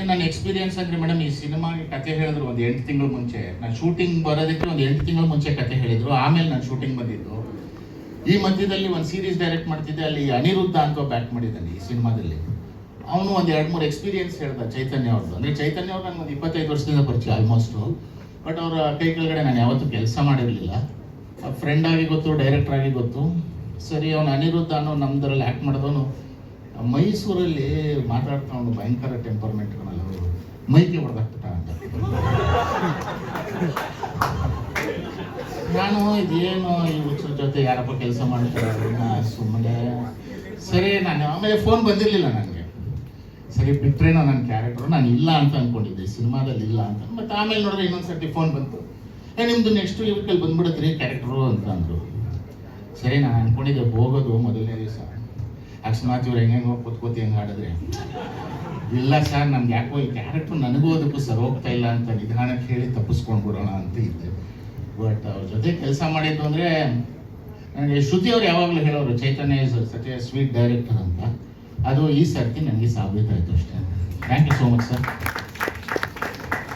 ನನ್ನ ಎಕ್ಸ್ಪೀರಿಯನ್ಸ್ ಅಂದರೆ ಮೇಡಮ್, ಈ ಸಿನಿಮಾಗೆ ಕತೆ ಹೇಳಿದ್ರು ಒಂದು 8 ತಿಂಗಳು ಮುಂಚೆ. ನಾನು ಶೂಟಿಂಗ್ ಬರೋದಕ್ಕೆ ಒಂದು 8 ತಿಂಗಳು ಮುಂಚೆ ಕತೆ ಹೇಳಿದ್ರು. ಆಮೇಲೆ ನಾನು ಶೂಟಿಂಗ್ ಬಂದಿದ್ದು. ಈ ಮಧ್ಯದಲ್ಲಿ ಒಂದು ಸೀರೀಸ್ ಡೈರೆಕ್ಟ್ ಮಾಡ್ತಿದ್ದೆ. ಅಲ್ಲಿ ಅನಿರುದ್ಧ ಅಂತ ಬ್ಯಾಕ್ ಮಾಡಿದ್ದಾನೆ ಈ ಸಿನಿಮಾದಲ್ಲಿ. ಅವನು ಒಂದು 2-3 ಎಕ್ಸ್ಪೀರಿಯನ್ಸ್ ಹೇಳ್ದ ಚೈತನ್ಯ ಅವ್ರದ್ದು. ಅಂದರೆ ಚೈತನ್ಯ ಅವ್ರು ನನಗೆ ಒಂದು 25 ವರ್ಷದಿಂದ ಪರಿಚಯ ಆಲ್ಮೋಸ್ಟು. ಬಟ್ ಅವರ ಕೈ ಕೆಳಗಡೆ ನಾನು ಯಾವತ್ತೂ ಕೆಲಸ ಮಾಡಿರಲಿಲ್ಲ. ಫ್ರೆಂಡ್ ಆಗಿ ಗೊತ್ತು, ಡೈರೆಕ್ಟರ್ ಆಗಿ ಗೊತ್ತು. ಸರಿ, ಅವನು ಅನಿರುದ್ಧ ಅನ್ನೋ ನಮ್ದರಲ್ಲಿ ಆ್ಯಕ್ಟ್ ಮಾಡಿದವನು ಮೈಸೂರಲ್ಲಿ ಮಾತಾಡ್ತಾ ಅವನು ಭಯಂಕರ ಟೆಂಪರ್ಮೆಂಟ್ಗಳಲ್ಲ, ಅವರು ಮೈಗೆ ಹೊಡೆದಾಕ್ಬಿಟ್ಟ ಅಂತ. ನಾನು ಇದೇನು ಈ ಹುಚ್ಚರ ಜೊತೆ ಯಾರಪ್ಪ ಕೆಲಸ ಮಾಡ್ತಾರೆ ಸುಮ್ಮನೆ. ಸರಿ, ನಾನು ಆಮೇಲೆ ಫೋನ್ ಬಂದಿರಲಿಲ್ಲ ನನಗೆ. ಸರಿ ಬಿಟ್ರೇನೋ ನನ್ನ ಕ್ಯಾರೆಕ್ಟರು, ನಾನು ಇಲ್ಲ ಅಂತ ಅಂದ್ಕೊಂಡಿದ್ದೆ ಸಿನಿಮಾದಲ್ಲಿ ಇಲ್ಲ ಅಂತ. ಮತ್ತು ಆಮೇಲೆ ನೋಡಿದ್ರೆ ಇನ್ನೊಂದು ಸರ್ತಿ ಫೋನ್ ಬಂತು, ನಿಮ್ಮದು ನೆಕ್ಸ್ಟ್ ವೀಕಲ್ಲಿ ಬಂದ್ಬಿಡತ್ರಿ ಕ್ಯಾರೆಕ್ಟರು ಅಂತ ಅಂದರು. ಸರಿ, ನಾನು ಅಂದ್ಕೊಂಡಿದ್ದೆ ಹೋಗೋದು ಮೊದಲನೇ ದಿವಸ. ಅಕಸ್ಮಾತ್ ಇವ್ರು ಹೆಂಗೆ ಕೂತ್ಕೋತಿ ಹೆಂಗೆ ಆಡಿದ್ರೆ, ಇಲ್ಲ ಸರ್ ನಮ್ಗೆ ಯಾಕೋ ಈ ಕ್ಯಾರೆಕ್ಟ್ರು ನನಗೂ ಅದಕ್ಕೂ ಸರ್ ಹೋಗ್ತಾ ಇಲ್ಲ ಅಂತ ನಿಧಾನಕ್ಕೆ ಹೇಳಿ ತಪ್ಪಿಸ್ಕೊಂಡ್ಬಿಡೋಣ ಅಂತ ಇದ್ದೆ. ಬಟ್ ಅವ್ರ ಜೊತೆ ಕೆಲಸ ಮಾಡಿದ್ದು ಅಂದರೆ ನನಗೆ ಶ್ರುತಿ ಅವ್ರು ಯಾವಾಗಲೂ ಹೇಳೋರು Chaitanya is such a sweet director ಅಂತ. ಅದು ಈ ಸರ್ತಿ ನನಗೆ ಸಾಬೀತಾಯಿತು ಅಷ್ಟೇ. Thank you so much sir.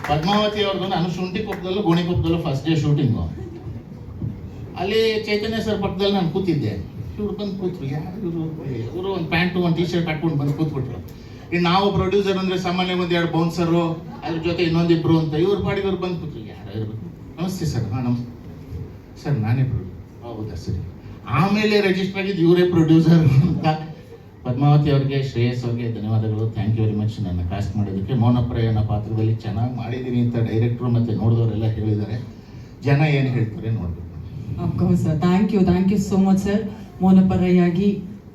Padmavati ಅವ್ರದ್ದು ನಾನು ಶುಂಠಿಕೊಪ್ಪದಲ್ಲೂ ಗೋಣಿಕೊಪ್ಪದಲ್ಲೂ ಫಸ್ಟ್ ಡೇ ಶೂಟಿಂಗು. ಅಲ್ಲಿ ಚೈತನ್ಯ ಸರ್ ಪಕ್ಕದಲ್ಲಿ ನಾನು ಕೂತಿದ್ದೆ. ಇವ್ರು ಬಂದು ಕೂತ್ರು, ಯಾರು ಇವರು ಒಂದು ಪ್ಯಾಂಟು ಒಂದು ಟೀ ಶರ್ಟ್ ಹಾಕ್ಕೊಂಡು ಬಂದು ಕೂತ್ಬಿಟ್ರು. ಇನ್ನು ನಾವು ಪ್ರೊಡ್ಯೂಸರ್ ಅಂದರೆ ಸಾಮಾನ್ಯ ಒಂದು 2 ಬೌನ್ಸರು, ಅದ್ರ ಜೊತೆ ಇನ್ನೊಂದಿಬ್ರು ಅಂತ. ಇವ್ರ ಪಾಡಿಗೆ ಇವ್ರು ಬಂದು ಕೂತ್ರು, ಯಾರು ಇರಬೇಕು. ನಮಸ್ತೆ ಸರ್. ಹಾಂ ನಮಸ್ತೆ ಸರ್, ನಾನೇ ಹೌದಾ ಸರಿ. ಆಮೇಲೆ ರಿಜಿಸ್ಟರ್ ಆಗಿದ್ದು ಇವರೇ ಪ್ರೊಡ್ಯೂಸರ್ ಅಂತ. ಪದ್ಮಾವತಿ ಅವ್ರಿಗೆ, ಶ್ರೇಯಸ್ ಅವ್ರಿಗೆ ಧನ್ಯವಾದಗಳು. ಥ್ಯಾಂಕ್ ಯು ವೆರಿ ಮಚ್ ನನ್ನ ಕಾಸ್ಟ್ ಮಾಡೋದಕ್ಕೆ. ಮೌನಪ್ರಾಯನ ಪಾತ್ರದಲ್ಲಿ ಚೆನ್ನಾಗಿ ಮಾಡಿದ್ದೀನಿ ಅಂತ ಡೈರೆಕ್ಟ್ರು ಮತ್ತು ನೋಡಿದವರೆಲ್ಲ ಹೇಳಿದ್ದಾರೆ. ಜನ ಏನು ಹೇಳ್ತಾರೆ ನೋಡ್ಬೇಕು. Of course sir, thank you so much sir. ಮೌನಪರಯಾಗಿ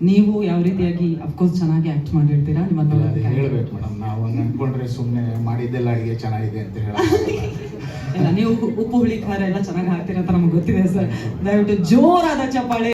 ನೀವು ಯಾವ ರೀತಿಯಾಗಿ ಅಫ್ಕೋರ್ಸ್ ಚೆನ್ನಾಗಿ ಆ್ಯಕ್ಟ್ ಮಾಡಿರ್ತೀರಾ. ನಿಮ್ಮನ್ನು ಹೇಳ್ಬೇಕು ಮೇಡಮ್, ನಾವು ಹಂಗೆ ಅಂದ್ಕೊಂಡ್ರೆ ಸುಮ್ಮನೆ ಮಾಡಿದ್ದೆಲ್ಲ ಅಡುಗೆ ಚೆನ್ನಾಗಿದೆ ಅಂತ ಇಲ್ಲ, ನೀವು ಉಪ್ಪು ಹುಳಿ ಖಾರ ಎಲ್ಲ ಚೆನ್ನಾಗಿ ಹಾಕ್ತೀರಾ ಅಂತ ನಮ್ಗೆ ಗೊತ್ತಿದೆ ಸರ್. ದಯವಿಟ್ಟು ಜೋರಾದ ಚಪ್ಪಾಳೆ.